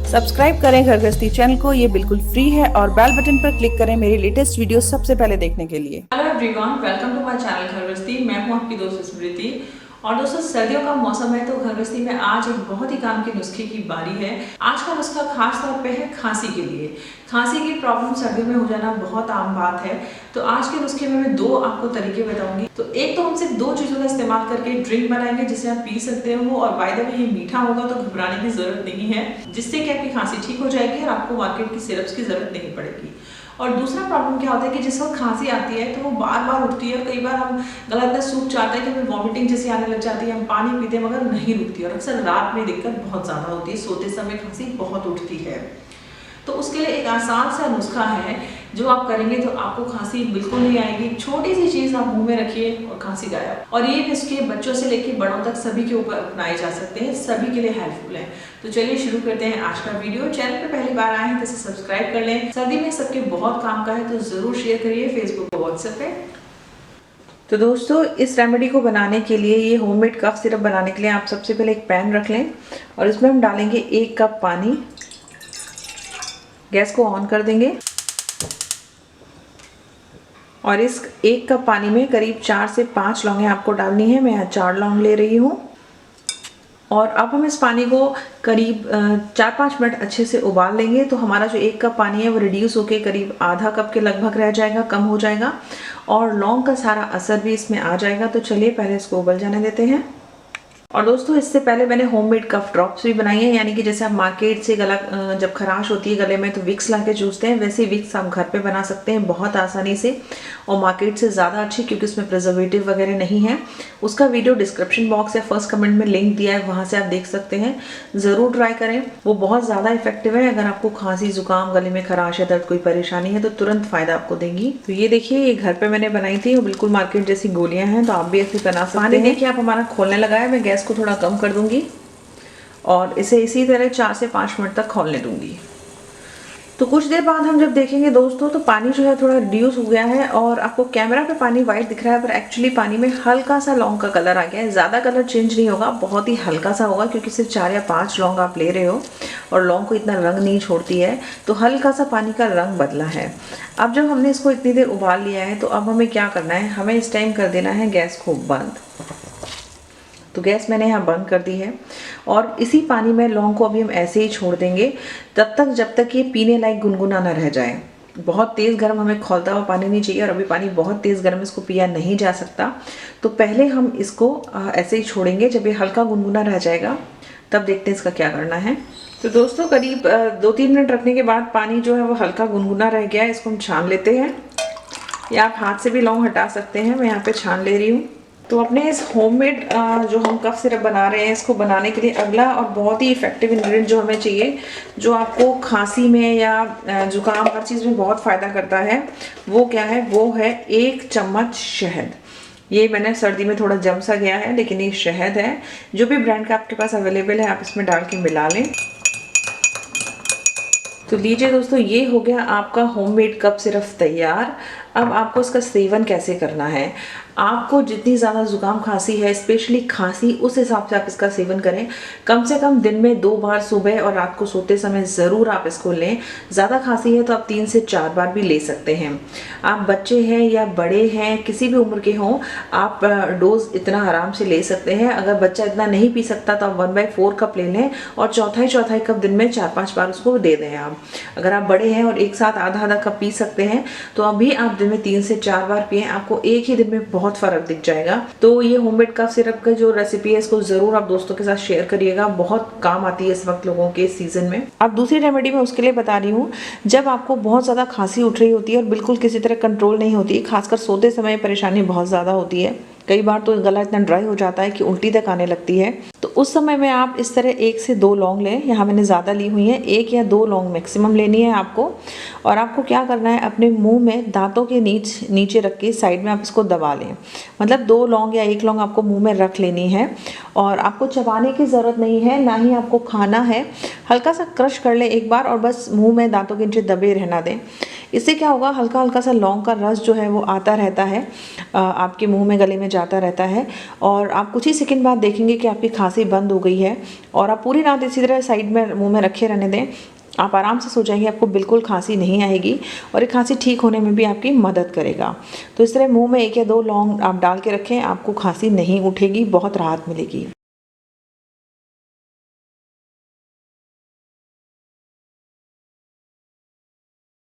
Subscribe करें घर गृहस्थी चैनल को, ये बिल्कुल फ्री है और बेल बटन पर क्लिक करें मेरी लेटेस्ट वीडियो सबसे पहले देखने के लिए। Hello everyone, welcome to my channel Ghar Grihasthi. मैं हूं आपकी दोस्त स्मृति। और दोस्तों, सर्दियों का मौसम है तो घर गृहस्थी में आज एक बहुत ही काम के नुस्खे की बारी है। आज का नुस्खा खास तौर पे है खांसी के लिए। खांसी की प्रॉब्लम सर्दियों में हो जाना बहुत आम बात है। तो आज के नुस्खे में मैं दो आपको तरीके बताऊंगी। तो एक तो हम सिर्फ दो चीजों का इस्तेमाल करके ड्रिंक बनाएंगे जिसे आप पी सकते हो, और बाय द वे ये मीठा होगा तो घबराने की जरूरत नहीं है, जिससे कि आपकी खांसी ठीक हो जाएगी और आपको मार्केट की सिरप्स की जरूरत नहीं पड़ेगी। और दूसरा प्रॉब्लम क्या होता है कि जिस वक्त खांसी आती है तो वो बार बार उठती है, और कई बार हम गला इतना सूख जाता है कि हमें वॉमिटिंग जैसी आने लग जाती है, हम पानी पीते हैं मगर नहीं रुकती, और अक्सर रात में दिक्कत बहुत ज़्यादा होती है, सोते समय खांसी बहुत उठती है। तो उसके लिए एक आसान सा नुस्खा है जो आप करेंगे तो आपको खांसी बिल्कुल नहीं आएगी। छोटी सी चीज़ आप मुंह में रखिए और खांसी गायब। और ये नुस्खे बच्चों से लेकर बड़ों तक सभी के ऊपर अपनाए जा सकते हैं, सभी के लिए हेल्पफुल है। तो चलिए शुरू करते हैं आज का वीडियो। चैनल पे पहली बार आए हैं तो इसे सब्सक्राइब कर लें। सर्दी में सबके बहुत काम का है तो जरूर शेयर करिए फेसबुक और व्हाट्सएप पे। तो दोस्तों, इस रेमेडी को बनाने के लिए, ये होममेड कफ सिरप बनाने के लिए आप सबसे पहले एक पैन रख लें और इसमें हम डालेंगे 1 कप पानी। गैस को ऑन कर देंगे और इस 1 कप पानी में करीब 4 से 5 लौंगे आपको डालनी है। मैं यहाँ 4 लौंग ले रही हूँ। और अब हम इस पानी को करीब 4-5 मिनट अच्छे से उबाल लेंगे। तो हमारा जो 1 कप पानी है वो रिड्यूस होके करीब आधा कप के लगभग रह जाएगा, कम हो जाएगा, और लौंग का सारा असर भी इसमें आ जाएगा। तो चलिए पहले इसको उबल जाने देते हैं। और दोस्तों, इससे पहले मैंने होममेड कफ ड्रॉप्स भी बनाई है, यानी कि जैसे आप मार्केट से गला जब खराश होती है गले में तो विक्स ला के चूसते हैं, वैसे विक्स आप घर पे बना सकते हैं बहुत आसानी से, और मार्केट से ज़्यादा अच्छी, क्योंकि उसमें प्रिजर्वेटिव वगैरह नहीं है। उसका वीडियो डिस्क्रिप्शन बॉक्स या फर्स्ट कमेंट में लिंक दिया है, वहाँ से आप देख सकते हैं। ज़रूर ट्राई करें, वो बहुत ज़्यादा इफेक्टिव है। अगर आपको खांसी जुकाम, गले में खराश है, दर्द, कोई परेशानी है तो तुरंत फ़ायदा आपको देंगी। तो ये देखिए, ये घर पर मैंने बनाई थी, वो बिल्कुल मार्केट जैसी गोलियाँ हैं, तो आप भी ऐसे बना सकते हैं। देखिए, आप हमारा खोलने लगा है। मैं गैस को थोड़ा कम कर दूंगी और इसे इसी तरह 4 से 5 मिनट तक खौलने दूंगी। तो कुछ देर बाद हम जब देखेंगे दोस्तों, तो पानी जो है थोड़ा रिड्यूस हो गया है, और आपको कैमरा पे पानी वाइट दिख रहा है, पर एक्चुअली पानी में हल्का सा लौंग का कलर आ गया है। ज़्यादा कलर चेंज नहीं होगा, बहुत ही हल्का सा होगा, क्योंकि सिर्फ 4 या 5 लौंग आप ले रहे हो और लौंग को इतना रंग नहीं छोड़ती है, तो हल्का सा पानी का रंग बदला है। अब जब हमने इसको इतनी देर उबाल लिया है, तो अब हमें क्या करना है, हमें इस टाइम कर देना है गैस को बंद। तो गैस मैंने यहाँ बंद कर दी है, और इसी पानी में लौंग को अभी हम ऐसे ही छोड़ देंगे तब तक जब तक ये पीने लायक गुनगुना ना रह जाए। बहुत तेज़ गर्म हमें खौलता हुआ पानी नहीं चाहिए, और अभी पानी बहुत तेज़ गर्म, इसको पिया नहीं जा सकता। तो पहले हम इसको ऐसे ही छोड़ेंगे। जब ये हल्का गुनगुना रह जाएगा तब देखते हैं इसका क्या करना है। तो दोस्तों, करीब 2-3 मिनट रखने के बाद पानी जो है वो हल्का गुनगुना रह गया है। इसको हम छान लेते हैं, या आप हाथ से भी लौंग हटा सकते हैं। मैं यहाँ पे छान ले रही हूँ। तो अपने इस होममेड जो हम कफ सिरप बना रहे हैं, इसको बनाने के लिए अगला और बहुत ही इफेक्टिव इंग्रेडिएंट जो हमें चाहिए, जो आपको खांसी में या जुकाम, हर चीज़ में बहुत फ़ायदा करता है, वो क्या है, वो है 1 चम्मच शहद। ये मैंने सर्दी में थोड़ा जम सा गया है, लेकिन ये शहद है। जो भी ब्रांड का आपके पास अवेलेबल है आप इसमें डाल के मिला लें। तो लीजिए दोस्तों, ये हो गया आपका होममेड कफ सिरप तैयार। अब आपको इसका सेवन कैसे करना है, आपको जितनी ज़्यादा ज़ुकाम खांसी है, स्पेशली खांसी, उस हिसाब से आप इसका सेवन करें। कम से कम दिन में 2 बार, सुबह और रात को सोते समय ज़रूर आप इसको लें। ज़्यादा खांसी है तो आप 3 से 4 बार भी ले सकते हैं। आप बच्चे हैं या बड़े हैं, किसी भी उम्र के हों, आप डोज इतना आराम से ले सकते हैं। अगर बच्चा इतना नहीं पी सकता तो आप 1/4 कप ले लें, और चौथाई कप दिन में 4-5 बार उसको दे दें आप। अगर आप बड़े हैं और एक साथ आधा कप पी सकते हैं तो अभी आप दिन में 3 से 4 बार पिए, आपको एक ही दिन में बहुत फर्क दिख जाएगा। तो ये होममेड कफ सिरप का जो रेसिपी है, इसको जरूर आप दोस्तों के साथ शेयर करिएगा, बहुत काम आती है इस वक्त लोगों के सीजन में। अब दूसरी रेमेडी मैं उसके लिए बता रही हूँ, जब आपको बहुत ज़्यादा खांसी उठ रही होती है और बिल्कुल किसी तरह कंट्रोल नहीं होती है, खासकर सोते समय परेशानी बहुत ज़्यादा होती है, कई बार तो गला इतना ड्राई हो जाता है कि उल्टी तक आने लगती है, तो उस समय में आप इस तरह 1 से 2 लौंग लें। यहाँ मैंने ज़्यादा ली हुई है, 1 या 2 लौंग मैक्सिमम लेनी है आपको। और आपको क्या करना है, अपने मुंह में दांतों के नीचे रख के साइड में आप इसको दबा लें। मतलब 2 लौंग या 1 लौंग आपको मुंह में रख लेनी है, और आपको चबाने की ज़रूरत नहीं है, ना ही आपको खाना है। हल्का सा क्रश कर लें एक बार, और बस मुंह में दांतों के नीचे दबे रहना दें। इससे क्या होगा, हल्का हल्का सा लौंग का रस जो है वो आता रहता है, आपके मुंह में गले में जाता रहता है और आप कुछ ही सेकंड बाद देखेंगे कि आपकी खांसी बंद हो गई है। और आप पूरी रात इसी तरह साइड में मुंह में रखे रहने दें, आप आराम से सो जाएंगे, आपको बिल्कुल खांसी नहीं आएगी और ये खांसी ठीक होने में भी आपकी मदद करेगा। तो इस तरह मुंह में 1 या 2 लौंग आप डाल के रखें, आपको खांसी नहीं उठेगी, बहुत राहत मिलेगी।